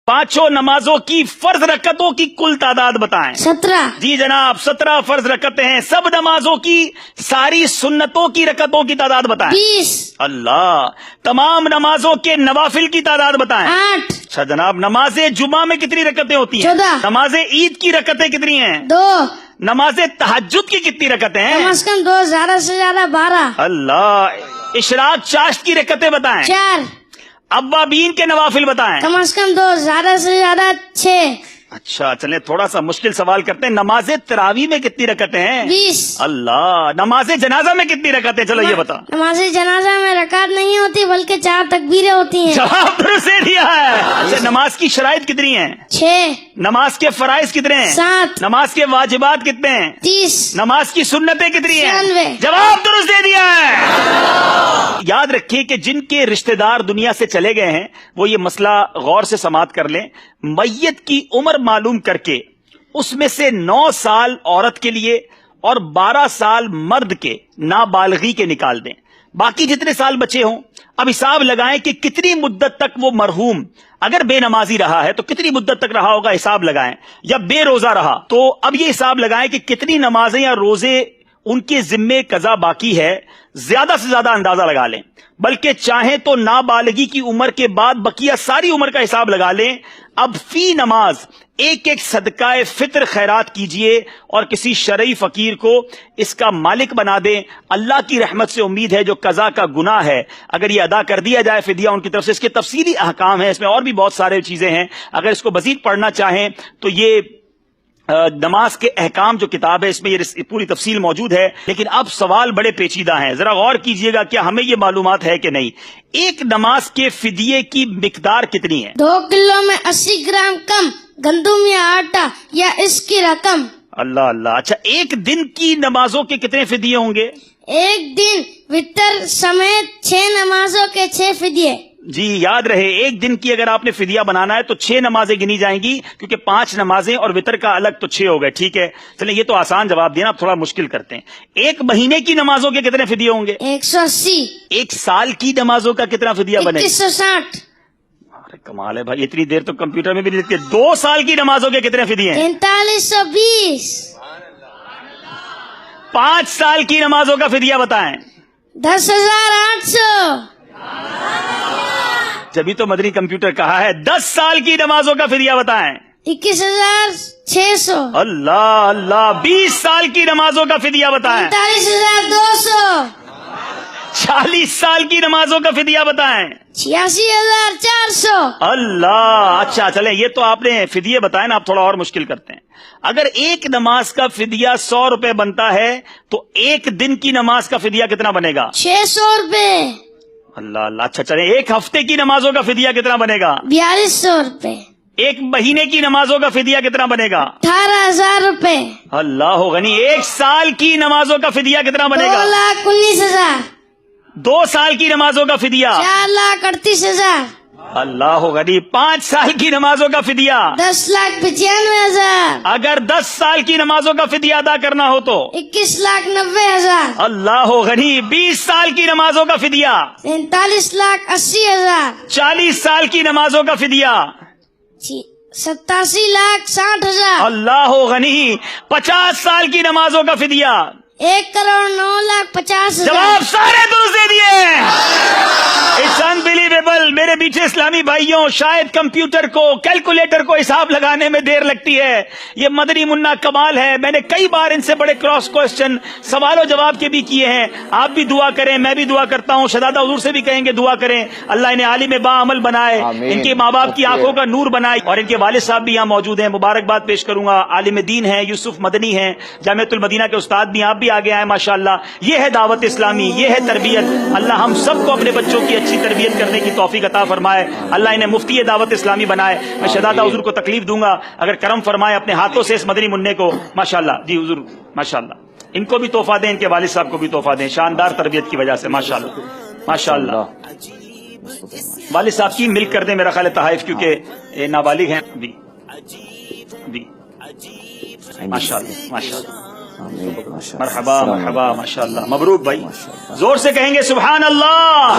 पांचों नमाजों की फर्ज रकतों की कुल तादाद बताएं। 17। जी जनाब, 17 फर्ज रकतें हैं। सब नमाजों की सारी सुन्नतों की रकतों की तादाद बताएं। 20। अल्लाह। तमाम नमाजों के नवाफिल की तादाद बताएं। 8। अच्छा जनाब, नमाजे जुमा में कितनी रकतें होती हैं? 14। नमाजे ईद की रकतें कितनी हैं? 2। नमाजे तहज्जुद की कितनी रकतें हैं? कम से कम 2, ज्यादा से ज्यादा 12। अल्लाह। इशराक चाश्त की रकतें बताएं। 4। अव्वाबीन के नवाफिल बताएं। कम से कम 2, ज्यादा से ज्यादा 6। अच्छा चलें, थोड़ा सा मुश्किल सवाल करते हैं। नमाजे तरावी में कितनी रकतें हैं? 20। अल्लाह। नमाजे जनाजा में कितनी रकतें? चलो ये बता। नमाज जनाजा में रकात नहीं होती बल्कि 4 तकबीरें होती हैं। जवाब दुरुस्त दे दिया है। अच्छा, नमाज की शराइत कितनी है? 6। नमाज के फराइज कितने हैं? 7। नमाज के वाजिबात कितने हैं? 30। नमाज की सुन्नतें कितनी हैं? 96। जवाब दुरुस्त दे दिया है। याद रखिए कि जिनके रिश्तेदार दुनिया से चले गए हैं वो ये मसला गौर से समाअत कर लें। मैयत की उम्र मालूम करके उसमें से 9 साल औरत के लिए और 12 साल मर्द के नाबालगी के निकाल दें। बाकी जितने साल बचे हों अब हिसाब लगाएं कि कितनी मुद्दत तक वो मरहूम अगर बेनमाजी रहा है तो कितनी मुद्दत तक रहा होगा, हिसाब लगाएं। या बेरोजा रहा तो अब ये हिसाब लगाएं कि कितनी नमाजें या रोजे उनके जिम्मे कजा बाकी है। ज्यादा से ज्यादा अंदाजा लगा लें, बल्कि चाहें तो नाबालगी की उम्र के बाद बकिया सारी उम्र का हिसाब लगा लें। अब फी नमाज एक एक सदकाए फित्र खैरात कीजिए और किसी शरई फकीर को इसका मालिक बना दें। अल्लाह की रहमत से उम्मीद है जो कजा का गुनाह है अगर ये अदा कर दिया जाए फिदिया उनकी तरफ से। इसके तफसीली अहकाम है, इसमें और भी बहुत सारे चीजें हैं। अगर इसको मजीद पढ़ना चाहें तो ये नमाज के अहकाम जो किताब है इसमें ये पूरी तफसील मौजूद है। लेकिन अब सवाल बड़े पेचीदा हैं, जरा गौर कीजिएगा, क्या हमें ये मालूमात है कि नहीं। एक नमाज के फिदिये की मिकदार कितनी है? 2 किलो में 80 ग्राम कम गंदुम या आटा या इसकी रकम। अल्लाह अल्लाह। अच्छा, एक दिन की नमाजों के कितने फिदिये होंगे? एक दिन वितर समेत 6 नमाजों के 6 फिदिये। जी याद रहे, एक दिन की अगर आपने फिदिया बनाना है तो 6 नमाजें गिनी जाएंगी, क्योंकि 5 नमाजें और वितर का अलग तो 6 हो गए। ठीक है, चले ये तो आसान जवाब दिया ना, अब थोड़ा मुश्किल करते हैं। एक महीने की नमाजों के कितने फिदिये होंगे? 180। एक साल की नमाजों का कितना फिदिया बनेगा? 2160। अरे कमाल है भाई, इतनी देर तो कंप्यूटर में भी नहीं लिखते। 2 साल की नमाजों के कितने फिदिये हैं? 4320। 5 साल की नमाजों का फिदिया बताएं। 10,800। जब तो मदनी कंप्यूटर कहा है। 10 साल की नमाजों का फिदिया बताएं। 21,600। अल्लाह अल्लाह। 20 साल की नमाजों का फिदिया बताएं। 45,200। 40 साल की नमाजों का फिदिया बताएं। 86,400। अल्लाह। अच्छा चले, ये तो आपने फिदिये बताए ना, आप थोड़ा और मुश्किल करते हैं। अगर एक नमाज का फिदिया 100 रुपए बनता है तो एक दिन की नमाज का फिदिया कितना बनेगा? 600 रुपए। अल्लाह अल्लाह। अच्छा चले, एक हफ्ते की नमाजों का फिदिया कितना बनेगा? 4200 रुपए। एक महीने की नमाजों का फिदिया कितना बनेगा? 18,000 रुपए। अल्लाह गनी। एक साल की नमाजों का फिदिया कितना बनेगा? 2,19,000। 2 साल की नमाजों का फिदिया? 4,38,000। अल्लाह गनी। 5 साल की नमाजों का फिदिया? 10,95,000। अगर 10 साल की नमाजों का फिदिया अदा करना हो तो? 21,90,000। अल्लाह गनी। 20 साल की नमाजों का फिदिया? 43,80,000। 40 साल की नमाजों का फिदिया? 87,60,000। अल्लाह गनी। 50 साल की नमाजों का फिदिया? 1,09,50,000। जवाब सारे दुरुस्त दे दिए। It's unbelievable. मेरे पीछे इस्लामी भाइयों, शायद कंप्यूटर को, कैलकुलेटर को हिसाब लगाने में देर लगती है। ये मदनी मुन्ना कमाल है। मैंने कई बार इनसे बड़े क्रॉस क्वेश्चन सवालों जवाब के भी किए हैं। आप भी दुआ करें, मैं भी दुआ करता हूँ, शहजादा हुजूर से भी कहेंगे दुआ करें। अल्लाह इन्हें आलिम बाअमल बनाए, इनके माँ बाप की आंखों का नूर बनाए। और इनके वालिद साहब भी यहाँ मौजूद हैं, मुबारकबाद पेश करूंगा। आलिम दीन है, यूसुफ मदनी है, जामियतुल मदीना के उस्ताद भी, आप भी आगे आए माशाअल्लाह। ये है दावत इस्लामी, ये है तरबियत। अल्लाह हम सबको अपने बच्चों की अच्छी तरबियत करने की तौफीक अता फरमाए। अल्लाह इन्हें मुफ्ती दावत इस्लामी बनाए। मैं शहजादा हुजूर को तकलीफ दूंगा अगर करम फरमाए अपने हाथों से इस मदनी मुन्ने को। माशाअल्लाह जी हुजूर, माशाअल्लाह। इनको भी तोहफा दें, इनके वालिद साहब को भी तोहफा दें, शानदार तरबियत की वजह से। माशाअल्लाह माशाअल्लाह। वालिद साहब की मिल्क कर दें मेरा ख्याल है तहाइफ, क्योंकि नाबालिग हैं भी। माशाअल्लाह माशाअल्लाह। मरहबा मरहबा माशाअल्लाह। मबरूक भाई, जोर से कहेंगे सुभान अल्लाह।